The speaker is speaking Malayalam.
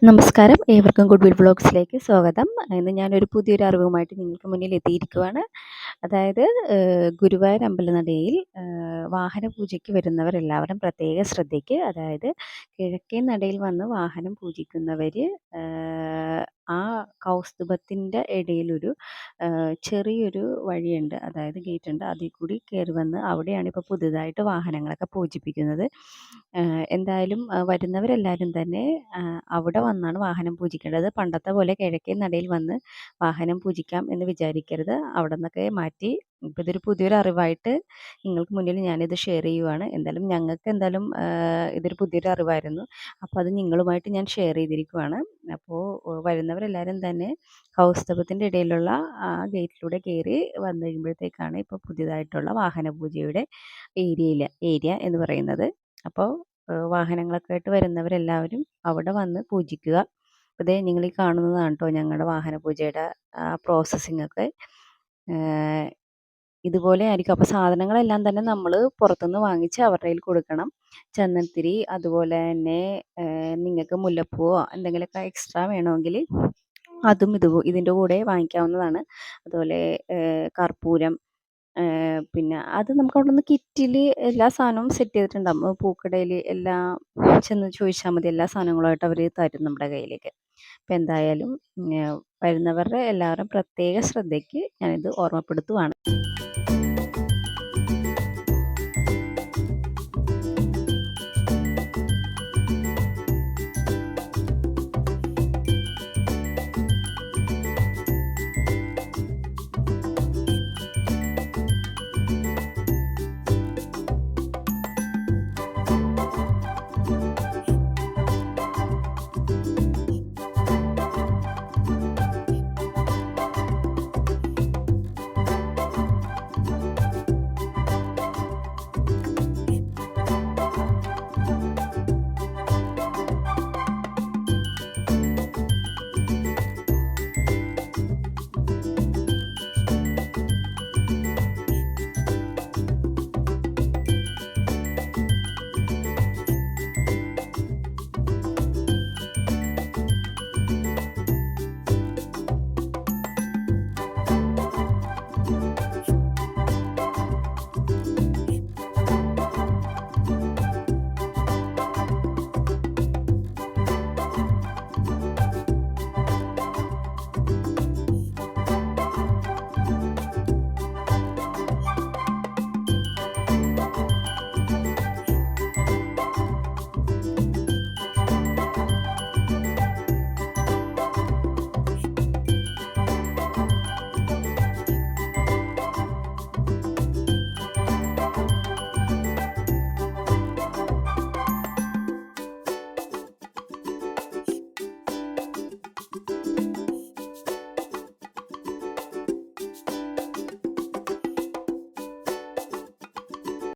നമസ്കാരം, ഏവർക്കും ഗുഡ് വിൽ വ്ളോഗ്സിലേക്ക് സ്വാഗതം. ഇന്ന് ഞാനൊരു പുതിയൊരു അറിവുമായിട്ട് നിങ്ങൾക്ക് മുന്നിൽ എത്തിയിരിക്കുവാണ്. അതായത് ഗുരുവായൂർ അമ്പലനടയിൽ വാഹന പൂജയ്ക്ക് വരുന്നവരെല്ലാവരും പ്രത്യേക ശ്രദ്ധയ്ക്ക്. അതായത് കിഴക്കേ നടയിൽ വന്ന് വാഹനം പൂജിക്കുന്നവർ ആ കൗസ്തുഭത്തിൻ്റെ ഇടയിലൊരു ചെറിയൊരു വഴിയുണ്ട്, അതായത് ഗേറ്റുണ്ട്. അതിൽ കൂടി കയറി വന്ന് അവിടെയാണ് ഇപ്പോൾ പുതുതായിട്ട് വാഹനങ്ങളൊക്കെ പൂജിപ്പിക്കുന്നത്. എന്തായാലും വരുന്നവരെല്ലാവരും തന്നെ അവിടെ വന്നാണ് വാഹനം പൂജിക്കേണ്ടത്. പണ്ടത്തെ പോലെ കിഴക്കേ നടയിൽ വന്ന് വാഹനം പൂജിക്കാം എന്ന് വിചാരിക്കരുത്. അവിടെ നിന്നൊക്കെ മാറ്റി ഇപ്പോൾ ഇതൊരു പുതിയൊരു അറിവായിട്ട് നിങ്ങൾക്ക് മുന്നിൽ ഞാനിത് ഷെയർ ചെയ്യുവാണ്. എന്തായാലും ഞങ്ങൾക്ക് എന്തായാലും ഇതൊരു പുതിയൊരു അറിവായിരുന്നു. അപ്പോൾ അത് നിങ്ങളുമായിട്ട് ഞാൻ ഷെയർ ചെയ്തിരിക്കുവാണ്. അപ്പോൾ വരുന്നവരെല്ലാവരും തന്നെ കൗസ്തുഭത്തിൻ്റെ ഇടയിലുള്ള ആ ഗേറ്റിലൂടെ കയറി വന്നു കഴിയുമ്പോഴത്തേക്കാണ് ഇപ്പോൾ പുതിയതായിട്ടുള്ള വാഹന പൂജയുടെ ഏരിയ എന്ന് പറയുന്നത്. അപ്പോൾ വാഹനങ്ങളൊക്കെ ആയിട്ട് വരുന്നവരെല്ലാവരും അവിടെ വന്ന് പൂജിക്കുക. അപ്പോൾ ദേ നിങ്ങൾ ഈ കാണുന്നതാണ് കേട്ടോ ഞങ്ങളുടെ വാഹന പൂജയുടെ പ്രോസസ്സിംഗ് ഒക്കെ. ഇതുപോലെ ആയിരിക്കും. അപ്പോൾ സാധനങ്ങളെല്ലാം തന്നെ നമ്മൾ പുറത്തുനിന്ന് വാങ്ങിച്ച് അവരുടെ കയ്യിൽ കൊടുക്കണം. ചന്ദനത്തിരി, അതുപോലെ തന്നെ നിങ്ങൾക്ക് മുല്ലപ്പൂവോ എന്തെങ്കിലുമൊക്കെ എക്സ്ട്രാ വേണമെങ്കിൽ അതും ഇതിൻ്റെ കൂടെ വാങ്ങിക്കാവുന്നതാണ്. അതുപോലെ കർപ്പൂരം, പിന്നെ അത് നമുക്ക് അവിടെ നിന്ന് കിറ്റിൽ എല്ലാ സാധനവും സെറ്റ് ചെയ്തിട്ടുണ്ടാകും. പൂക്കടയിൽ എല്ലാം ചെന്ന് ചോദിച്ചാൽ മതി, എല്ലാ സാധനങ്ങളുമായിട്ട് അവർ തരും നമ്മുടെ കയ്യിലേക്ക്. അപ്പോൾ എന്തായാലും വരുന്നവരുടെ എല്ലാവരും പ്രത്യേക ശ്രദ്ധയ്ക്ക് ഞാനിത് ഓർമ്മപ്പെടുത്തുവാണ്.